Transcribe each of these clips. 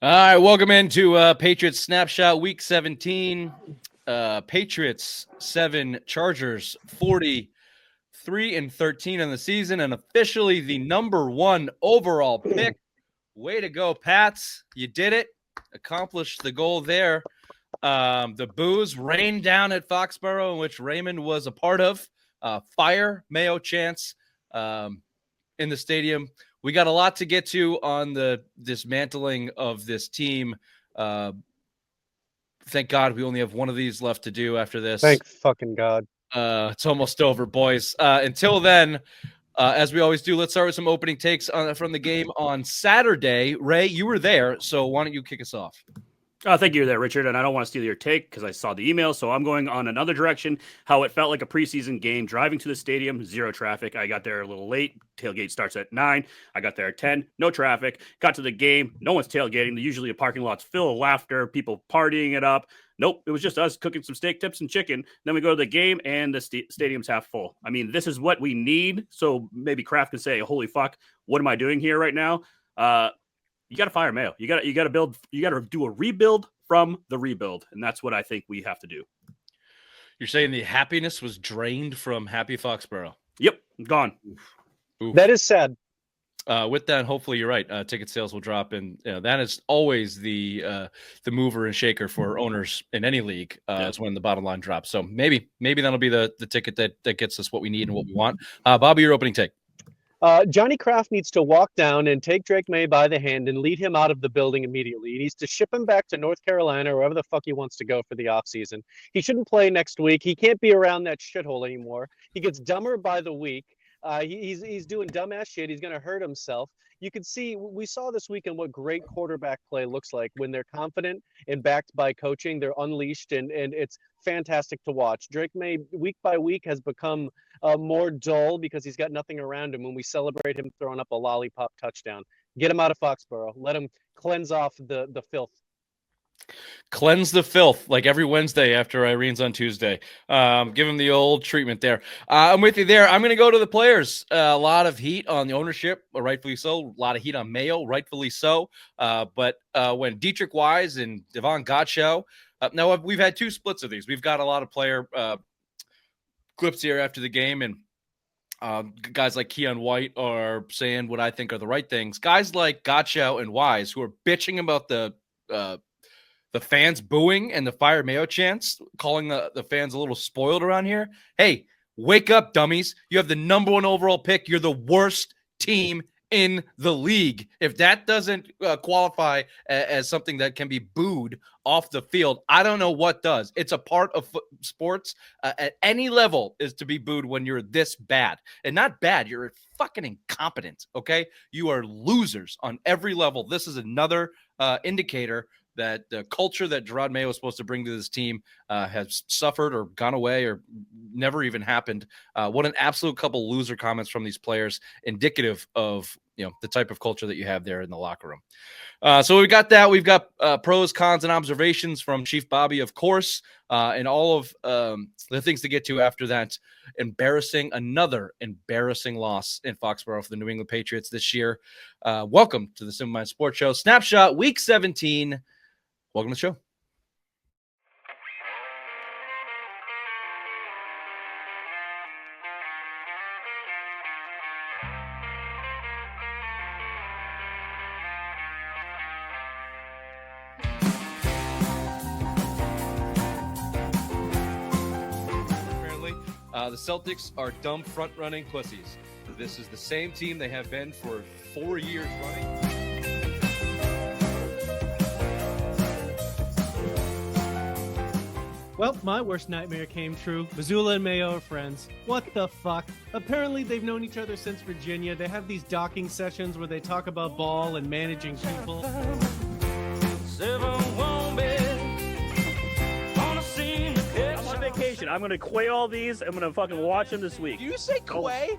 All right, welcome into Patriots Snapshot Week 17. Patriots 7, Chargers 43-13 in the season, and officially the number 1 overall pick. Way to go, Pats! You did it. Accomplished the goal there. The boos rained down at Foxborough, in which Raymond was a part of. Fire Mayo chants in the stadium. We got a lot to get to on the dismantling of this team. Thank God we only have one of these left to do after this. Thank fucking God. It's almost over, boys. Until then, as we always do, let's start with some opening takes from the game on Saturday. Ray, you were there, so why don't you kick us off? Thank you there, Richard. And I don't want to steal your take because I saw the email, so I'm going on another direction. How it felt like a preseason game, driving to the stadium, zero traffic. I got there a little late. Tailgate starts at 9. I got there at 10, no traffic. Got to the game, no one's tailgating. Usually a parking lot's full of laughter, people partying it up. Nope, it was just us cooking some steak tips and chicken. Then we go to the game, and the stadium's half full. I mean, this is what we need. So maybe Kraft can say, "Holy fuck, what am I doing here right now?" You got to fire Mayo. You got to build. You got to do a rebuild from the rebuild, and that's what I think we have to do. You're saying the happiness was drained from Happy Foxborough? Yep, gone. Oof. That is sad. With that, hopefully you're right. Ticket sales will drop, and that is always the mover and shaker for owners in any league. Is when the bottom line drops. So maybe that'll be the ticket that gets us what we need and what we want. Bobby, your opening take. Johnny Kraft needs to walk down and take Drake May by the hand and lead him out of the building immediately. He needs to ship him back to North Carolina or wherever the fuck he wants to go for the offseason. He shouldn't play next week. He can't be around that shithole anymore. He gets dumber by the week. He's doing dumbass shit. He's going to hurt himself. You can see, we saw this weekend what great quarterback play looks like when they're confident and backed by coaching. They're unleashed, and it's fantastic to watch. Drake May, week by week, has become more dull because he's got nothing around him when we celebrate him throwing up a lollipop touchdown. Get him out of Foxborough. Let him cleanse off the filth. Cleanse the filth, like every Wednesday after Irene's on Tuesday. Give him the old treatment there. I'm with you there. I'm going to go to the players. A lot of heat on the ownership, rightfully so. A lot of heat on Mayo, rightfully so. But when Deatrich Wise and Devon Godchaux, now we've had 2 splits of these. We've got a lot of player clips here after the game, and guys like Keon White are saying what I think are the right things. Guys like Godchaux and Wise, who are bitching about the fans booing and the fire Mayo chants, calling the fans a little spoiled around here. Hey, wake up, dummies. You have the number 1 overall pick. You're the worst team in the league. If that doesn't qualify as something that can be booed off the field, I don't know what does. It's a part of sports at any level is to be booed when you're this bad. And not bad, you're fucking incompetent, okay? You are losers on every level. This is another indicator that the culture that Gerard Mayo was supposed to bring to this team has suffered or gone away or never even happened. What an absolute couple loser comments from these players, indicative of the type of culture that you have there in the locker room. So we got that. We've got pros, cons, and observations from Chief Bobby, of course, and all of the things to get to after that. Another embarrassing loss in Foxborough for the New England Patriots this year. Welcome to the Simple Mind Sports Show. Snapshot Week 17. Welcome to the show. Apparently, the Celtics are dumb front-running pussies. This is the same team they have been for 4 years running. Well, my worst nightmare came true. Missoula and Mayo are friends. What the fuck? Apparently they've known each other since Virginia. They have these docking sessions where they talk about ball and managing people. I'm on vacation. I'm going to quay all these. I'm going to fucking watch them this week. Do you say quay?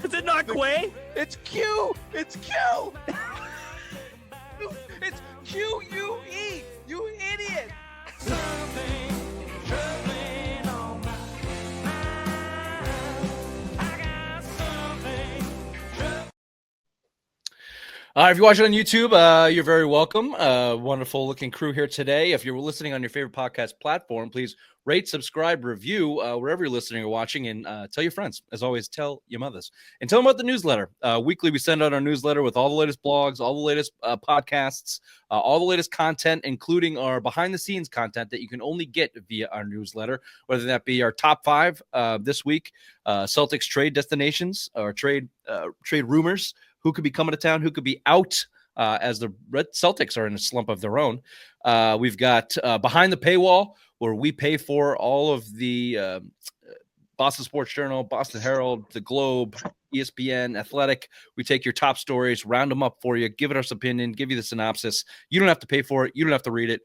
Is it not quay? It's Q. It's Q. It's Q-U-E. You idiot. If you're watching on YouTube, you're very welcome. Wonderful looking crew here today. If you're listening on your favorite podcast platform, please rate, subscribe, review wherever you're listening or watching, and tell your friends. As always, tell your mothers. And tell them about the newsletter. Weekly, we send out our newsletter with all the latest blogs, all the latest podcasts, all the latest content, including our behind-the-scenes content that you can only get via our newsletter, whether that be our top 5 this week, Celtics trade destinations, or trade rumors, who could be coming to town, who could be out, as the Red Celtics are in a slump of their own. We've got Behind the Paywall, where we pay for all of the Boston Sports Journal, Boston Herald, the Globe, ESPN, Athletic. We take your top stories, round them up for you, give it our opinion, give you the synopsis. You don't have to pay for it. You don't have to read it.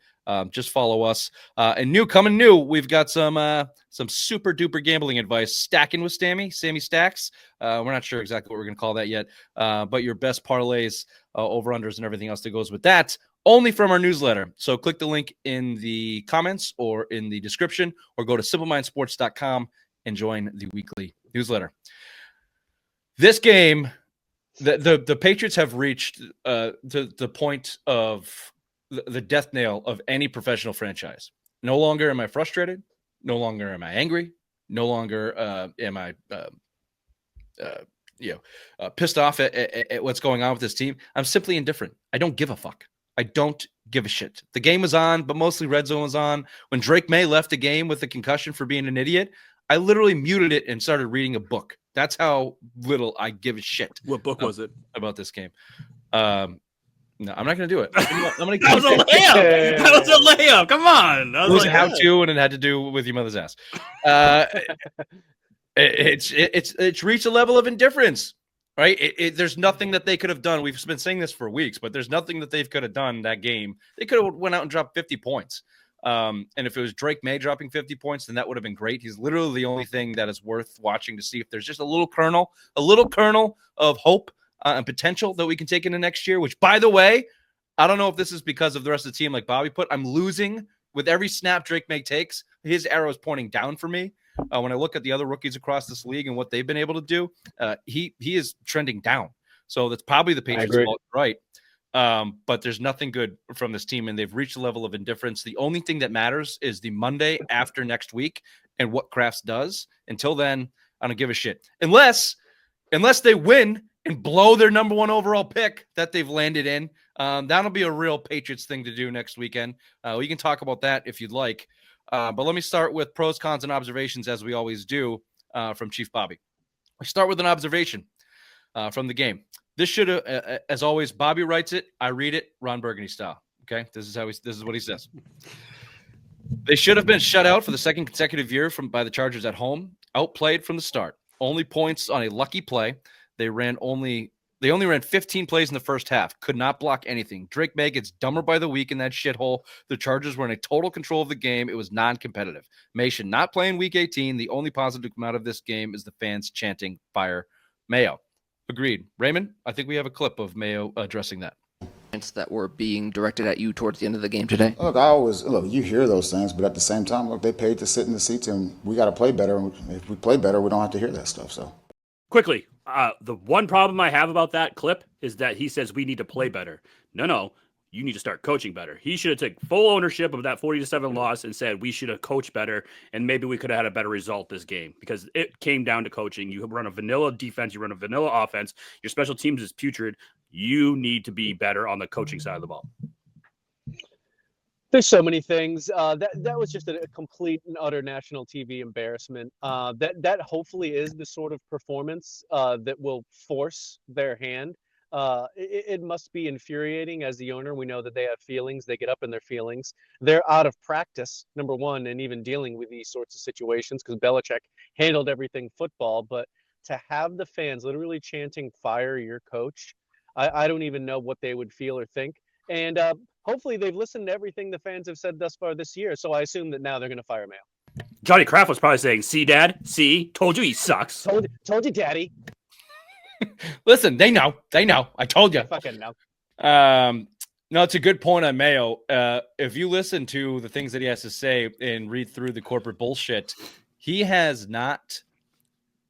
Just follow us. And coming new, we've got some super duper gambling advice. Stacking with Sammy Stacks. We're not sure exactly what we're going to call that yet. But your best parlays, over-unders, and everything else that goes with that, only from our newsletter. So click the link in the comments or in the description, or go to simplemindsports.com and join the weekly newsletter. This game, the Patriots have reached the point of the death nail of any professional franchise. No longer am I frustrated. No longer am I angry. No longer am I pissed off at what's going on with this team. I'm simply indifferent. I don't give a fuck. I don't give a shit. The game was on, but mostly Red Zone was on. When Drake May left the game with a concussion for being an idiot, I literally muted it and started reading a book. That's how little I give a shit. What book was it? About this game? No, I'm not going to do it. I'm going to That was a layup. That was a layup. Come on. It was a how-to, and it had to do with your mother's ass. It's reached a level of indifference, right? There's nothing that they could have done. We've been saying this for weeks, but there's nothing that they could have done that game. They could have went out and dropped 50 points. And if it was Drake May dropping 50 points, then that would have been great. He's literally the only thing that is worth watching to see if there's just a little kernel of hope and potential that we can take into next year, which, by the way, I don't know if this is because of the rest of the team, like Bobby put. I'm losing with every snap Drake May takes. His arrow is pointing down for me. When I look at the other rookies across this league and what they've been able to do, he is trending down. So that's probably the Patriots' fault, right? But there's nothing good from this team, and they've reached a level of indifference. The only thing that matters is the Monday after next week and what Crafts does. Until then, I don't give a shit. Unless they win and blow their number 1 overall pick that they've landed in. That'll be a real Patriots thing to do next weekend. We can talk about that if you'd like. But let me start with pros, cons, and observations, as we always do, from Chief Bobby. I start with an observation from the game. This should have, as always, Bobby writes it. I read it, Ron Burgundy style. Okay, this is what he says. They should have been shut out for the second consecutive year by the Chargers at home. Outplayed from the start. Only points on a lucky play. They only ran 15 plays in the first half. Could not block anything. Drake May gets dumber by the week in that shithole. The Chargers were in a total control of the game. It was non-competitive. May should not play in Week 18. The only positive to come out of this game is the fans chanting "Fire Mayo." Agreed. Raymond, I think we have a clip of Mayo addressing that. That were being directed at you towards the end of the game today? Look, you hear those things, but at the same time, look, they paid to sit in the seats, and we got to play better. If we play better, we don't have to hear that stuff. So, quickly, the one problem I have about that clip is that he says we need to play better. No, you need to start coaching better. He should have taken full ownership of that 40-7 loss and said we should have coached better, and maybe we could have had a better result this game, because it came down to coaching. You run a vanilla defense, you run a vanilla offense. Your special teams is putrid. You need to be better on the coaching side of the ball. There's so many things. That was just a complete and utter national TV embarrassment. That hopefully is the sort of performance that will force their hand. It must be infuriating as the owner. We know that they have feelings. They get up in their feelings. They're out of practice, number one, and even dealing with these sorts of situations, because Belichick handled everything football. But to have the fans literally chanting "Fire your coach," I don't even know what they would feel or think. And hopefully they've listened to everything the fans have said thus far this year. So I assume that now they're going to fire Mayo. Johnny Kraft was probably saying, "See, Dad? See? Told you he sucks." Told you, Daddy. Listen, they know. I told you. Fucking know. No, it's a good point on Mayo. If you listen to the things that he has to say and read through the corporate bullshit, he has not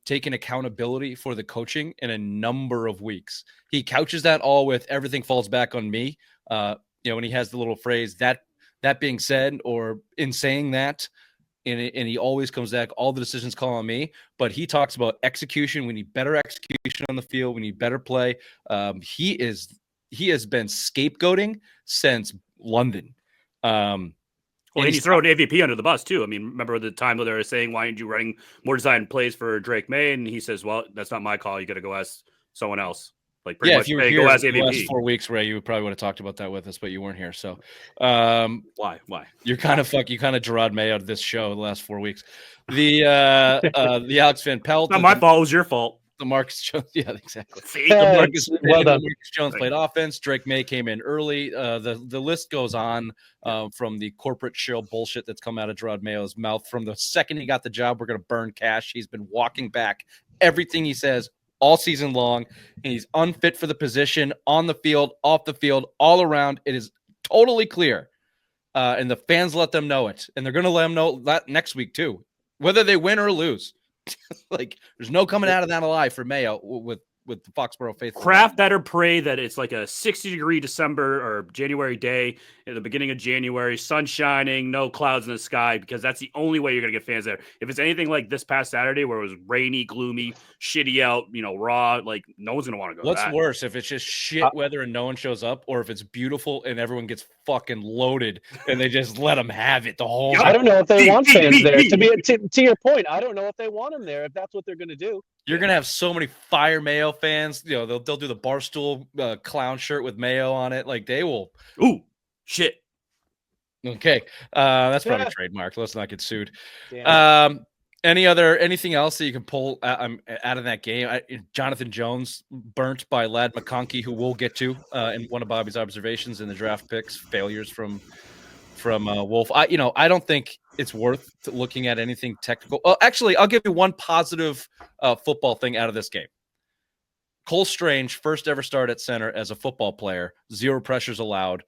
taken accountability for the coaching in a number of weeks. He couches that all with everything falls back on me. When he has the little phrase that being said, or in saying that, and he always comes back, all the decisions call on me. But he talks about execution. We need better execution on the field. We need better play. He has been scapegoating since London. Well, and he's throwing AVP under the bus too. I mean, remember the time that they were saying, "Why aren't you running more design plays for Drake May?" And he says, "Well, that's not my call. You got to go ask someone else." Like, pretty much, if you were hey, here go ask the last AVP. 4 weeks, Ray, you probably would have talked about that with us, but you weren't here. So, Why? you're kind of You kind of Gerard May out of this show the last 4 weeks. The Alex Van Pelt. Not my fault. It was your fault. The Marcus Jones. Yeah, exactly. See? Yeah, Marcus well done. Jones played offense. Drake May came in early. The list goes on from the corporate shill bullshit that's come out of Gerard Mayo's mouth. From the second he got the job, we're going to burn cash. He's been walking back everything he says all season long, and he's unfit for the position on the field, off the field, all around. It is totally clear, and the fans let them know it, and they're going to let them know that next week too, whether they win or lose. Like, there's no coming out of that alive for Mayo with the Foxborough faithful. Kraft better pray that it's like a 60-degree December or January day at the beginning of January, sun shining, no clouds in the sky, because that's the only way you're going to get fans there. If it's anything like this past Saturday where it was rainy, gloomy, shitty out, raw, like, no one's going to want to go. What's worse, if it's just shit weather and no one shows up, or if it's beautiful and everyone gets fucking loaded and they just let them have it the whole I don't know if they want fans there. To your point, I don't know if they want them there, if that's what they're going to do. You're gonna have so many Fire Mayo fans. They'll do the Barstool clown shirt with Mayo on it. Like, they will. Ooh, shit. Okay, that's probably trademarked. Let's not get sued. Damn. Anything else that you can pull out of that game? Jonathan Jones burnt by Ladd McConkey, who we'll get to in one of Bobby's observations in the draft picks, failures from Wolf. I don't think it's worth looking at anything technical. Actually, I'll give you one positive football thing out of this game. Cole Strange, first ever start at center as a football player, 0 pressures allowed.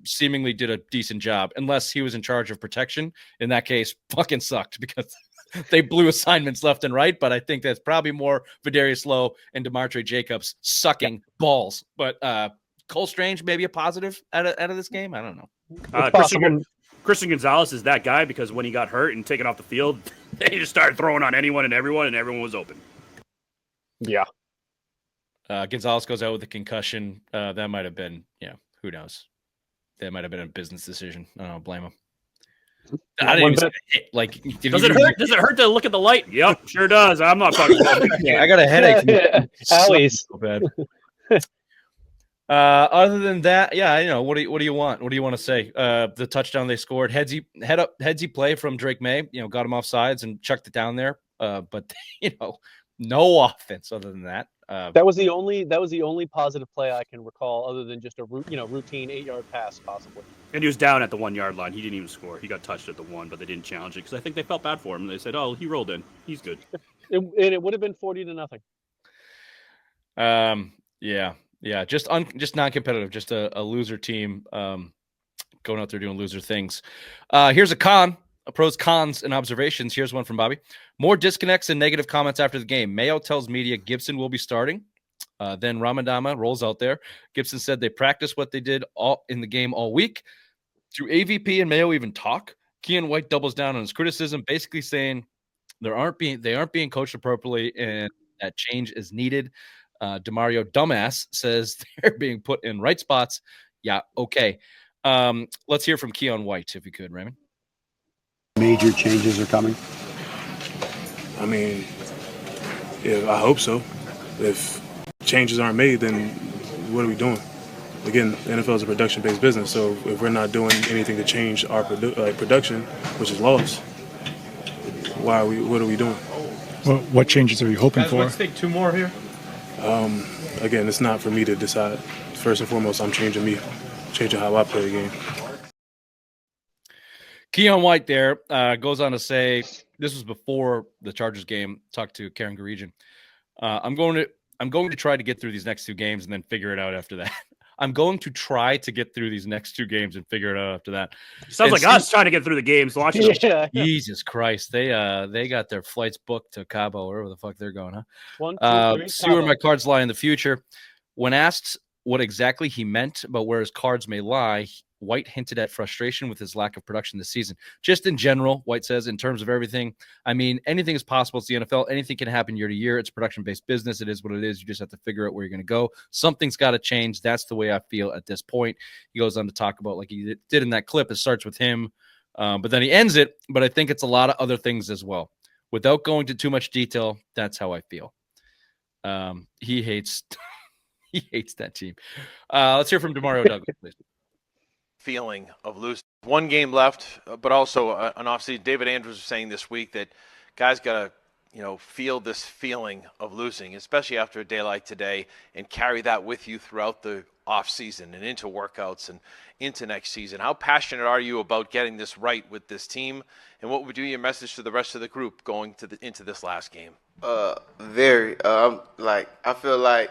Seemingly did a decent job, unless he was in charge of protection. In that case, fucking sucked, because they blew assignments left and right. But I think that's probably more Vidarius Lowe and DeMartre Jacobs sucking balls. But Cole Strange, maybe a positive out of this game. I don't know. Christian Gonzalez is that guy, because when he got hurt and taken off the field, they just started throwing on anyone and everyone was open. Yeah. Gonzalez goes out with a concussion. That might have been, who knows? That might have been a business decision. I don't blame him. I didn't even say hit. Like, does it hurt? Does it hurt to look at the light? Yep, sure does. I'm not talking about it. Yeah, I got a headache. Alleys. So bad. Other than that, what do you want? What do you want to say? The touchdown they scored, headsy play from Drake May, got him off sides and chucked it down there. But no offense other than that. That was the only positive play I can recall, other than just a routine 8-yard pass, possibly. And he was down at the 1 yard line. He didn't even score. He got touched at the 1, but they didn't challenge it because I think they felt bad for him. They said, "Oh, he rolled in. He's good." It would have been 40-0. Yeah. Just non-competitive. Just a loser team going out there doing loser things. Here's a pros, cons, and observations. Here's one from Bobby. More disconnects and negative comments after the game. Mayo tells media Gibson will be starting. Then Ramadama rolls out there. Gibson said they practiced what they did all in the game all week. Do AVP and Mayo even talk? Keon White doubles down on his criticism, basically saying they aren't being coached appropriately and that change is needed. Demario Dumbass says they're being put in right spots. Yeah, okay. Let's hear from Keon White, if you could, Raymond. Major changes are coming? I mean, yeah, I hope so. If changes aren't made, then what are we doing? Again, the NFL is a production-based business, so if we're not doing anything to change our production, which is lost, what are we doing? Well, what changes are you hoping for? Let's take 2 more here. Again, it's not for me to decide. First and foremost, I'm changing how I play the game. Keon White there goes on to say, this was before the Chargers game, talked to Karen Garegian. I'm going to try to get through these next 2 games and then figure it out after that. I'm going to try to get through these next 2 games and figure it out after that. Sounds And like us trying to get through the games. Watching them. Yeah. Jesus Christ, they got their flights booked to Cabo, wherever the fuck they're going, huh? 1, 2, 3. See where my cards lie in the future. When asked what exactly he meant about where his cards may lie, White hinted at frustration with his lack of production this season. Just in general, White says, in terms of everything, I mean, anything is possible. It's the NFL. Anything can happen year to year. It's a production-based business. It is what it is. You just have to figure out where you're going to go. Something's got to change. That's the way I feel at this point. He goes on to talk about, like he did in that clip, it starts with him, but then he ends it. But I think it's a lot of other things as well. Without going to too much detail, that's how I feel. He hates he hates that team. Let's hear from Demario Douglas, please. Feeling of losing. 1 game left, but also an offseason. David Andrews was saying this week that guys got to, feel this feeling of losing, especially after a day like today, and carry that with you throughout the offseason and into workouts and into next season. How passionate are you about getting this right with this team, and what would be your message to the rest of the group going into this last game? Very. I feel like,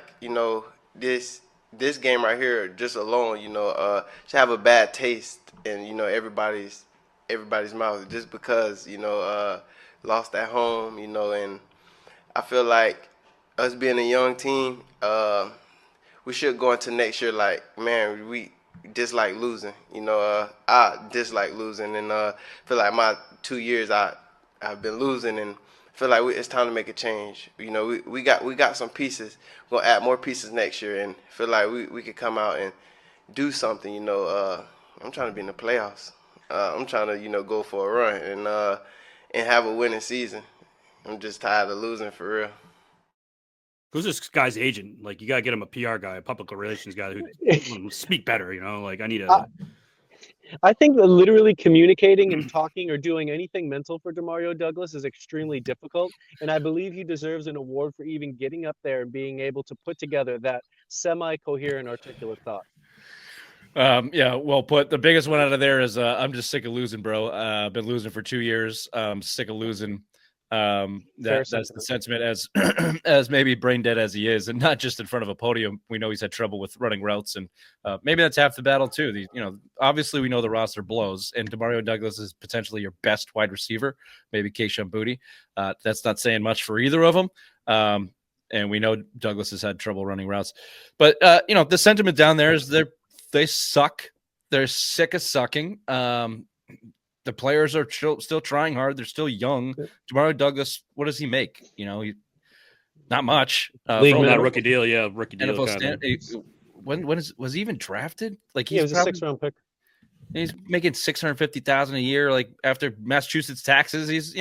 this game right here, just alone, should have a bad taste in, everybody's mouth just because, lost at home, and I feel like us being a young team, we should go into next year like, man, we dislike losing. I dislike losing, and feel like my 2 years I've been losing, and feel like it's time to make a change. We got some pieces. We're gonna add more pieces next year, and feel like we could come out and do something. I'm trying to be in the playoffs. I'm trying to go for a run and have a winning season. I'm just tired of losing for real. Who's this guy's agent? Like, you gotta get him a PR guy, a public relations guy who will speak better. Like, I need a. I think that literally communicating and talking or doing anything mental for Demario Douglas is extremely difficult, and I believe he deserves an award for even getting up there and being able to put together that semi-coherent, articulate thought. Yeah, well put. The biggest one out of there is I'm just sick of losing, bro. I've been losing for 2 years. Sick of losing. That's the sentiment as maybe brain dead as he is, and not just in front of a podium. We know he's had trouble with running routes, and maybe that's half the battle too. Obviously we know the roster blows, and Demario Douglas is potentially your best wide receiver, maybe Kayshon Boutte. That's not saying much for either of them. And we know Douglas has had trouble running routes, but the sentiment down there is they suck. They're sick of sucking. The players are still trying hard. They're still young. Demario Douglas, what does he make? Not much. From that rookie deal, yeah, rookie deal. Was he even drafted? Like, he was a 6th-round pick. He's making $650,000 a year. Like, after Massachusetts taxes, he's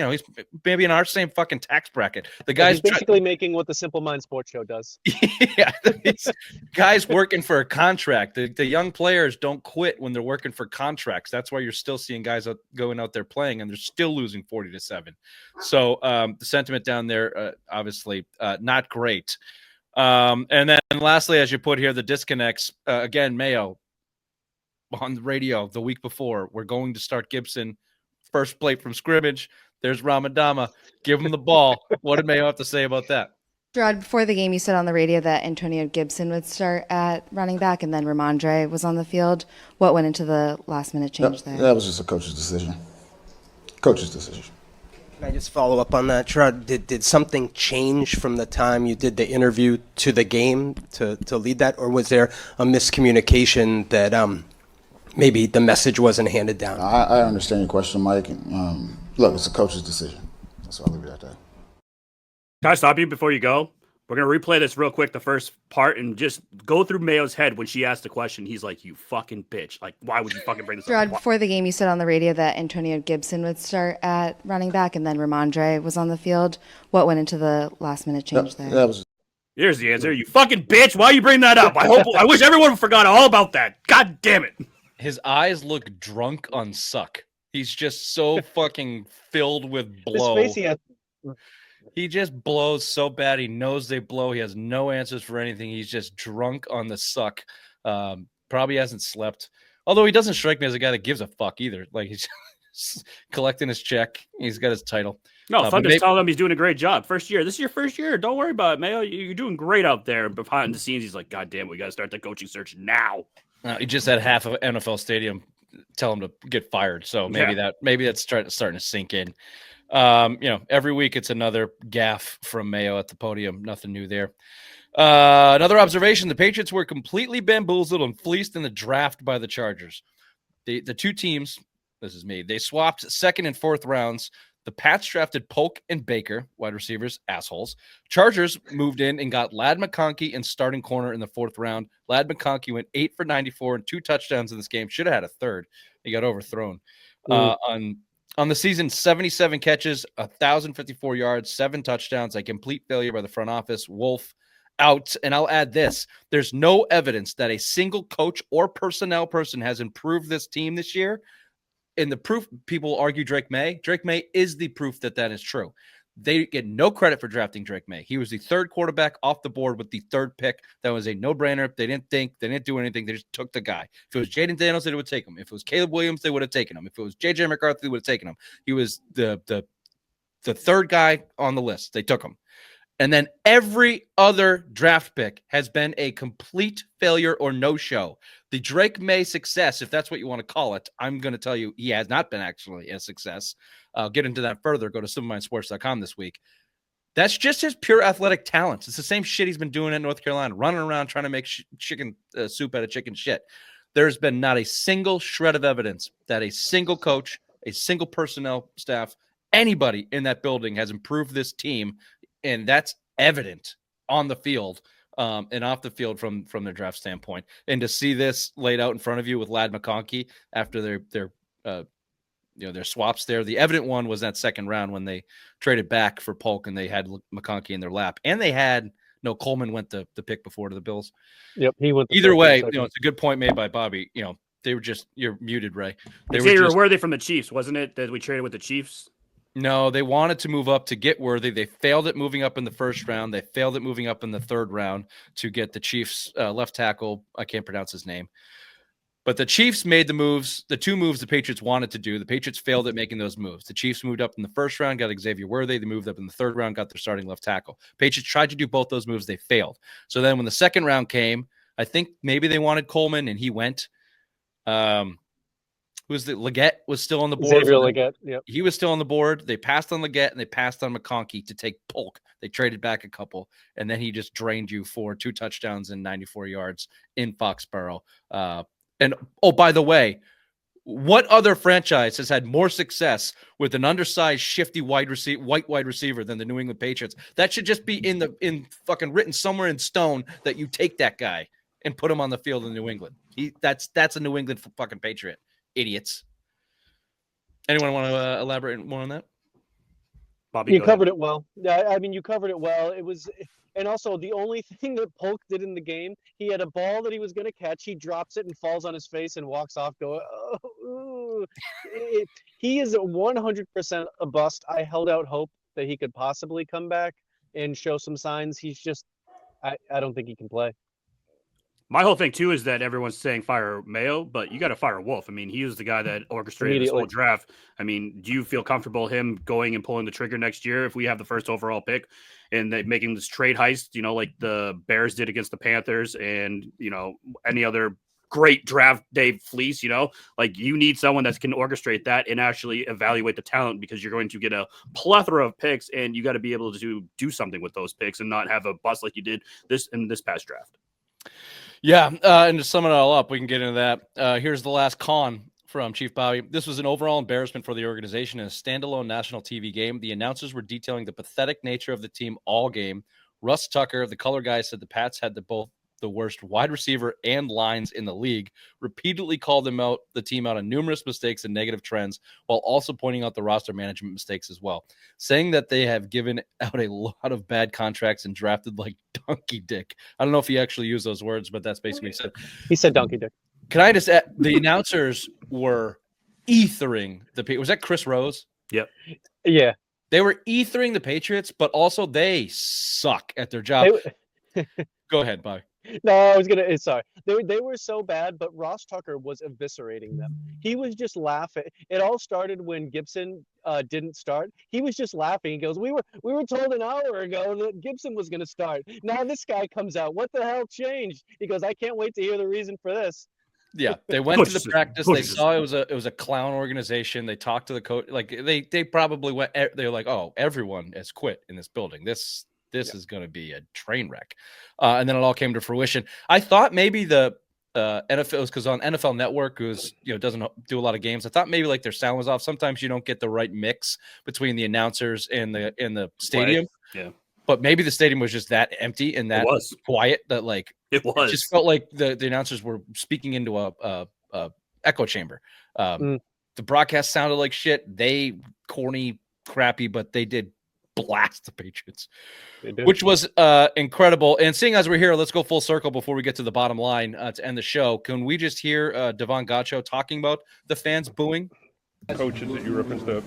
maybe in our same fucking tax bracket. The guy's basically making what the Simple Mind Sports Show does. Yeah, guys working for a contract. The young players don't quit when they're working for contracts. That's why you're still seeing guys going out there playing, and they're still losing 40-7. So the sentiment down there, obviously, not great. And then lastly, as you put here, the disconnects again. Mayo on the radio the week before, we're going to start Gibson first play from scrimmage. There's Ramadama. Give him the ball. What did Mayo have to say about that? Gerard, before the game, you said on the radio that Antonio Gibson would start at running back, and then Ramondre was on the field. What went into the last-minute change there? That was just a coach's decision. Coach's decision. Can I just follow up on that, Gerard? Did something change from the time you did the interview to the game to lead that, or was there a miscommunication that maybe the message wasn't handed down? I understand your question, Mike. Look, it's a coach's decision. So I'll leave it at that. Can I stop you before you go? We're going to replay this real quick, the first part, and just go through Mayo's head when she asked the question. He's like, you fucking bitch. Like, why would you fucking bring this Gerard, up? before the game, you said on the radio that Antonio Gibson would start at running back, and then Ramondre was on the field. What went into the last-minute change there? That was. Here's the answer. You fucking bitch. Why you bring that up? I wish everyone forgot all about that. God damn it. His eyes look drunk on suck. He's just so fucking filled with blow. He just blows so bad. He knows they blow. He has no answers for anything. He's just drunk on the suck. Probably hasn't slept. Although he doesn't strike me as a guy that gives a fuck either. Like, he's collecting his check. He's got his title. No, but Thunder's maybe- telling him he's doing a great job. First year. This is your first year. Don't worry about it, Mayo. You're doing great out there. Behind the scenes, he's like, God damn, we got to start the coaching search now. He just had half of NFL Stadium tell him to get fired. So maybe that's starting to sink in. Every week it's another gaffe from Mayo at the podium. Nothing new there. Another observation: the Patriots were completely bamboozled and fleeced in the draft by the Chargers. The two teams, this is me, they swapped second and fourth rounds. The Pats drafted Polk and Baker, wide receivers, assholes. Chargers moved in and got Ladd McConkey and starting corner in the fourth round. Ladd McConkey went 8 for 94 and 2 touchdowns in this game. Should have had a third. He got overthrown. On the season, 77 catches, 1,054 yards, 7 touchdowns, a complete failure by the front office. Wolf out. And I'll add this. There's no evidence that a single coach or personnel person has improved this team this year. And the proof, people argue Drake May. Drake May is the proof that is true. They get no credit for drafting Drake May. He was the third quarterback off the board with the third pick. That was a no-brainer. They didn't think. They didn't do anything. They just took the guy. If it was Jaden Daniels, they would take him. If it was Caleb Williams, they would have taken him. If it was J.J. McCarthy, they would have taken him. He was the third guy on the list. They took him. And then every other draft pick has been a complete failure or no-show. The Drake May success, if that's what you want to call it, I'm going to tell you he has not been actually a success. I'll get into that further. Go to SilverMineSports.com this week. That's just his pure athletic talents. It's the same shit he's been doing at North Carolina, running around trying to make chicken soup out of chicken shit. There's been not a single shred of evidence that a single coach, a single personnel staff, anybody in that building has improved this team. And that's evident on the field and off the field from their draft standpoint. And to see this laid out in front of you with Ladd McConkey after their swaps there, the evident one was that second round when they traded back for Polk and they had McConkey in their lap. And they had Coleman went the pick before to the Bills. Yep, he went. Either way, it's a good point made by Bobby. They were just you're muted, Ray. Were they from the Chiefs? Wasn't it that we traded with the Chiefs? No, they wanted to move up to get Worthy. They failed at moving up in the first round. They failed at moving up in the third round to get the Chiefs left tackle. I can't pronounce his name. But the Chiefs made the moves, the two moves the Patriots wanted to do. The Patriots failed at making those moves. The Chiefs moved up in the first round, got Xavier Worthy. They moved up in the third round, got their starting left tackle. Patriots tried to do both those moves. They failed. So then when the second round came, I think maybe they wanted Coleman, and he went. Leggett was still on the board. Xavier Leggett, yep. He was still on the board. They passed on Leggett and they passed on McConkey to take Polk. They traded back a couple, and then he just drained you for 2 touchdowns and 94 yards in Foxborough. And by the way, what other franchise has had more success with an undersized, shifty white wide receiver than the New England Patriots? That should just be in fucking written somewhere in stone that you take that guy and put him on the field in New England. That's a New England fucking Patriot. Idiots. Anyone want to elaborate more on that? Bobby, you covered it well. Yeah, I mean, you covered it well. It was, and also the only thing that Polk did in the game, he had a ball that he was going to catch. He drops it and falls on his face and walks off. He is 100% a bust. I held out hope that he could possibly come back and show some signs. He's just, I don't think he can play. My whole thing, too, is that everyone's saying fire Mayo, but you got to fire Wolf. I mean, he was the guy that orchestrated this whole draft. I mean, do you feel comfortable him going and pulling the trigger next year if we have the first overall pick and they making this trade heist, like the Bears did against the Panthers and, any other great draft day fleece, like you need someone that can orchestrate that and actually evaluate the talent because you're going to get a plethora of picks and you got to be able to do something with those picks and not have a bust like you did this past draft. Yeah, and to sum it all up, we can get into that. Here's the last con from Chief Bobby. This was an overall embarrassment for the organization in a standalone national TV game. The announcers were detailing the pathetic nature of the team all game. Russ Tucker, the color guy, said the Pats had both the worst wide receiver and lines in the league, repeatedly called the team out on numerous mistakes and negative trends, while also pointing out the roster management mistakes as well, saying that they have given out a lot of bad contracts and drafted like donkey dick. I don't know if he actually used those words, but that's basically what he said. He said donkey dick. Can I just add, the announcers were ethering the Patriots. Was that Chris Rose? Yep. Yeah. They were ethering the Patriots, but also they suck at their job. Go ahead, Bobby. No, I was gonna. Sorry, they were so bad, but Ross Tucker was eviscerating them. He was just laughing. It all started when Gibson didn't start. He was just laughing. He goes, "We were told an hour ago that Gibson was gonna start. Now this guy comes out. What the hell changed?" He goes, "I can't wait to hear the reason for this." Yeah, they went to the practice. They saw it was a clown organization. They talked to the coach. Like they probably went. They were like, "Oh, everyone has quit in this building. This is going to be a train wreck," and then it all came to fruition. I thought maybe the NFL was because on NFL Network, who's doesn't do a lot of games. I thought maybe like their sound was off. Sometimes you don't get the right mix between the announcers and the stadium. Yeah. But maybe the stadium was just that empty and that quiet that like it was. It just felt like the announcers were speaking into a echo chamber. The broadcast sounded like shit. They corny, crappy, but they did blast the Patriots, which was incredible. And seeing as we're here, let's go full circle before we get to the bottom line to end the show. Can we just hear Devon Gaucho talking about the fans booing? Coaches that you referenced, the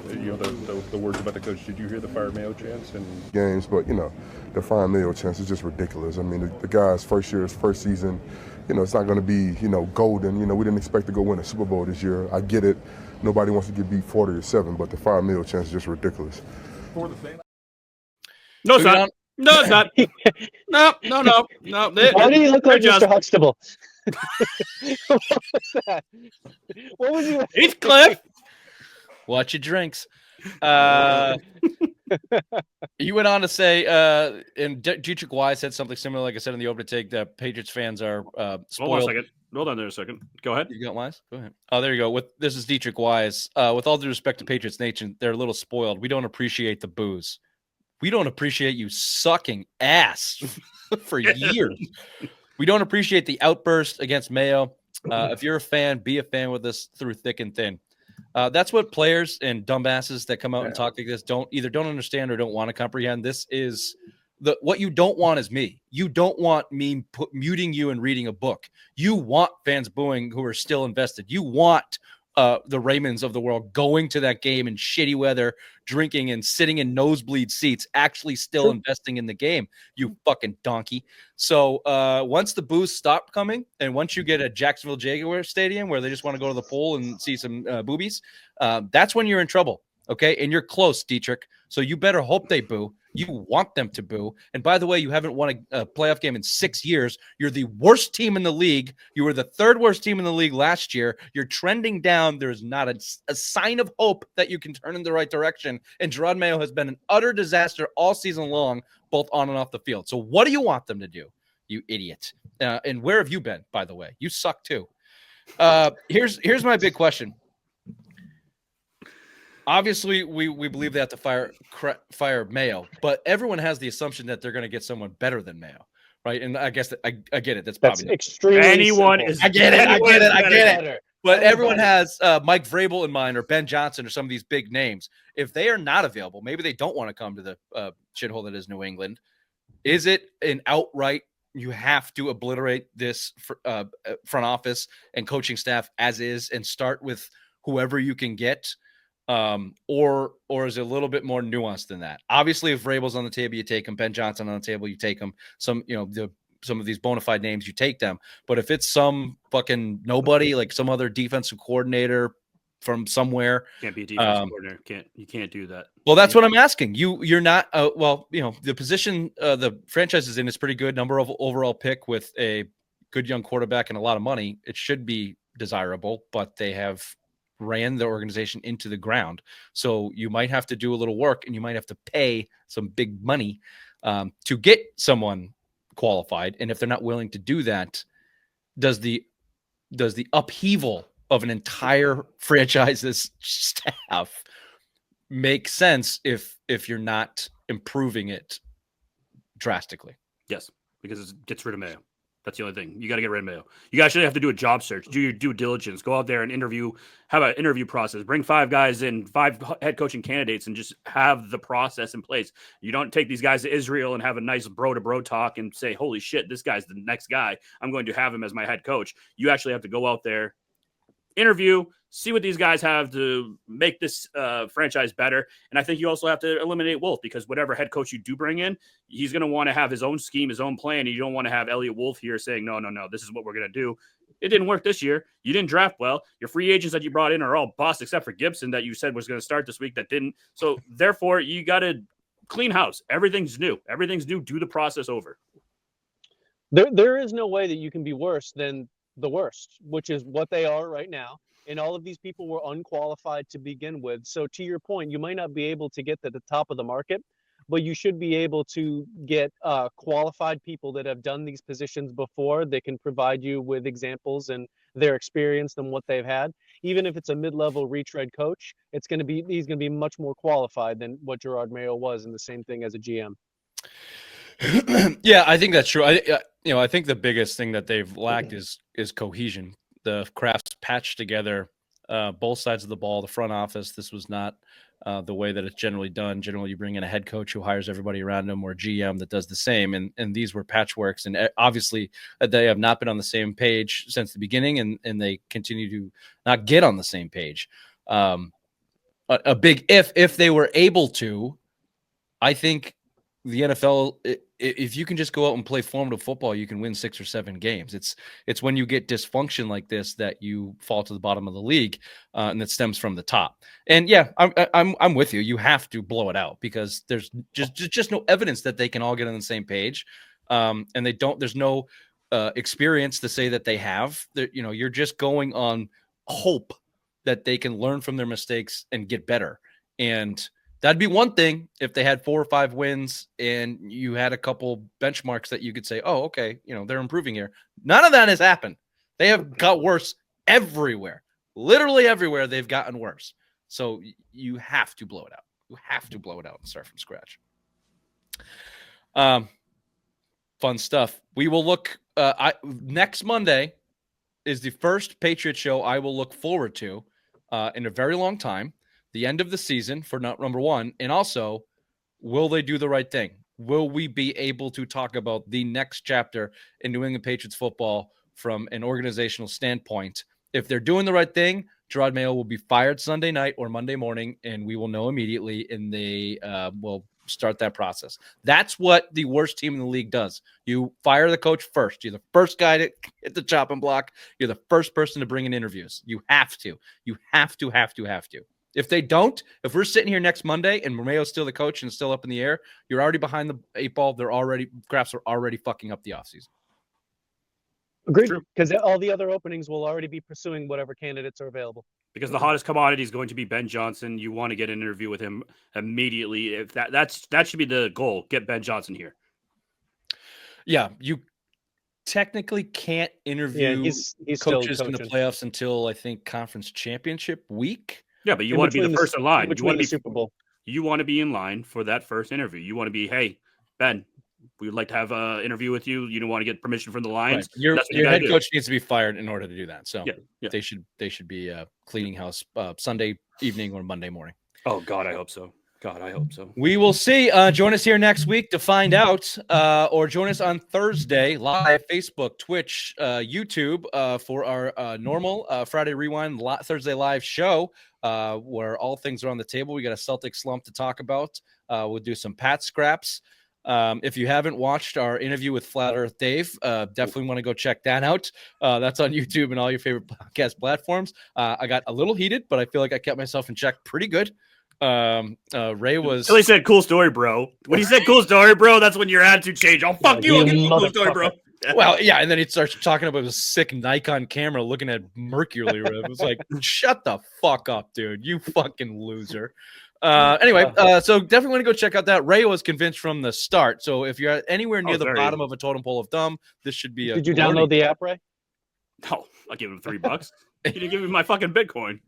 words about the coach. Did you hear the fire Mayo chants and games? But the fire Mayo chants is just ridiculous. I mean, the guy's first year, his first season. It's not going to be golden. We didn't expect to go win a Super Bowl this year. I get it. Nobody wants to get beat 40-7, but the fire Mayo chants is just ridiculous. No, it's not. No, it's not. No. Why do you look like Mr. Huxtable? What was that? What was he? Heathcliff. Watch your drinks. You went on to say, and Dietrich Wise said something similar, like I said in the opening take, that Patriots fans are spoiled. Hold on there a second. Go ahead. You got Wise? Go ahead. Oh, there you go. This is Dietrich Wise. With all due respect to Patriots Nation, they're a little spoiled. We don't appreciate the booze. We don't appreciate you sucking ass for years. We don't appreciate the outburst against Mayo. If you're a fan, be a fan with us through thick and thin. That's what players and dumbasses that come out and talk like this don't understand or don't want to comprehend. This is what you don't want is me. You don't want me muting you and reading a book. You want fans booing who are still invested. You want the Raymonds of the world going to that game in shitty weather, drinking and sitting in nosebleed seats, actually still investing in the game, you fucking donkey. So once the boos stop coming and once you get a Jacksonville Jaguars stadium where they just want to go to the pool and see some boobies, that's when you're in trouble. Okay. And you're close, Dietrich. So you better hope they boo. You want them to boo. And by the way, you haven't won a playoff game in 6 years. You're the worst team in the league. You were the third worst team in the league last year. You're trending down. There's not a sign of hope that you can turn in the right direction. And Gerard Mayo has been an utter disaster all season long, both on and off the field. So what do you want them to do, you idiot? And where have you been, by the way? You suck too. Here's my big question. Obviously, we believe they have to fire Mayo, but everyone has the assumption that they're going to get someone better than Mayo, right? And I guess I get it. That's probably extremely anyone simple. is. I get it. But everyone has Mike Vrabel in mind or Ben Johnson or some of these big names. If they are not available, maybe they don't want to come to the shithole that is New England. Is it an outright? You have to obliterate this front office and coaching staff as is, and start with whoever you can get. Or is it a little bit more nuanced than that? Obviously, if Vrabel's on the table, you take him. Ben Johnson on the table, you take him. Some of these bona fide names, you take them. But if it's some fucking nobody, like some other defensive coordinator from somewhere, can't be a defensive coordinator. You can't do that. Well, that's what I'm asking. You're not. The position the franchise is in is pretty good. Number of overall pick with a good young quarterback and a lot of money. It should be desirable, but they have ran the organization into the ground. So you might have to do a little work and you might have to pay some big money to get someone qualified. And if they're not willing to do that, does the upheaval of an entire franchise's staff make sense if you're not improving it drastically? Yes, because it gets rid of Mayo. That's the only thing. You got to get rid of Mayo. You actually have to do a job search, do your due diligence, go out there and interview, have an interview process, bring 5 guys in, 5 head coaching candidates, and just have the process in place. You don't take these guys to Israel and have a nice bro-to-bro talk and say, holy shit, this guy's the next guy. I'm going to have him as my head coach. You actually have to go out there, interview, see what these guys have to make this franchise better. And I think you also have to eliminate Wolf, because whatever head coach you do bring in, he's going to want to have his own scheme, his own plan. And you don't want to have Elliot Wolf here saying, no, this is what we're going to do. It didn't work this year. You didn't draft well. Your free agents that you brought in are all bust, except for Gibson that you said was going to start this week that didn't. So therefore, you got to clean house. Everything's new. Do the process over. There is no way that you can be worse than the worst, which is what they are right now. And all of these people were unqualified to begin with. So to your point, you might not be able to get to the top of the market, but you should be able to get qualified people that have done these positions before. They can provide you with examples and their experience than what they've had. Even if it's a mid-level retread coach, he's going to be much more qualified than what Gerard Mayo was, and the same thing as a GM. Yeah, I think that's true. I think the biggest thing that they've lacked is cohesion. The Crafts patched together both sides of the ball. The front office, this was not the way that it's generally done. Generally, you bring in a head coach who hires everybody around him, or a GM that does the same. And these were patchworks. And obviously, they have not been on the same page since the beginning, and they continue to not get on the same page. A big if they were able to, I think the NFL, if you can just go out and play formative football, you can win 6 or 7 games. It's when you get dysfunction like this that you fall to the bottom of the league, and that stems from the top. And yeah, I'm with you. You have to blow it out, because there's just no evidence that they can all get on the same page, and they don't. There's no experience to say that they have. You're just going on hope that they can learn from their mistakes and get better. And that'd be one thing if they had 4 or 5 wins and you had a couple benchmarks that you could say, oh, okay, they're improving here. None of that has happened. They have got worse everywhere. Literally everywhere they've gotten worse. So you have to blow it out. You have to blow it out and start from scratch. Fun stuff. We will look next Monday is the first Patriot show I will look forward to in a very long time. The end of the season for number one. And also, will they do the right thing? Will we be able to talk about the next chapter in New England Patriots football from an organizational standpoint? If they're doing the right thing, Gerard Mayo will be fired Sunday night or Monday morning, and we will know immediately, and they will start that process. That's what the worst team in the league does. You fire the coach first. You're the first guy to hit the chopping block. You're the first person to bring in interviews. You have to. You have to. If they don't, if we're sitting here next Monday and Mayo's still the coach and still up in the air, you're already behind the 8 ball. Crafts are already fucking up the offseason. Agreed. Because all the other openings will already be pursuing whatever candidates are available. Because the hottest commodity is going to be Ben Johnson. You want to get an interview with him immediately. If that should be the goal. Get Ben Johnson here. Yeah, you technically can't interview he's coaches still in the playoffs until I think conference championship week. Yeah, but you want to be the first in line. You want to be Super Bowl. You want to be in line for that first interview. You want to be, hey, Ben, we would like to have an interview with you. You don't want to get permission from the Lions. Right. Your head coach needs to be fired in order to do that. So yeah. they should be cleaning house Sunday evening or Monday morning. Oh God, I hope so. We will see. Join us here next week to find out, or join us on Thursday live, Facebook, Twitch, YouTube, for our normal Friday Rewind Thursday live show, where all things are on the table. We got a Celtic slump to talk about. We'll do some Pat scraps. If you haven't watched our interview with Flat Earth Dave, definitely want to go check that out. That's on YouTube and all your favorite podcast platforms. I got a little heated, but I feel like I kept myself in check pretty good. Ray was until he said cool story, bro. When he said cool story, bro, that's when your attitude changed. Oh, fuck you, cool story, bro. Well, yeah, and then he starts talking about his sick Nikon camera looking at Mercury. It was like, shut the fuck up, dude. You fucking loser. Anyway, so definitely want to go check out that. Ray was convinced from the start. So if you're anywhere near the bottom of a totem pole of dumb, this should be a Did you download the app, Ray? No, I'll give him $3. He didn't give me my fucking Bitcoin.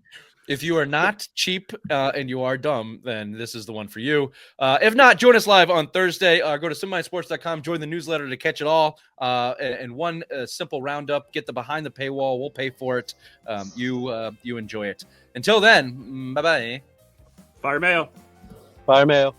If you are not cheap and you are dumb, then this is the one for you. If not, join us live on Thursday. Go to SimiSports.com, join the newsletter to catch it all. And one simple roundup, get the behind the paywall. We'll pay for it. You enjoy it. Until then, bye-bye. Fire Mayo. Fire Mayo.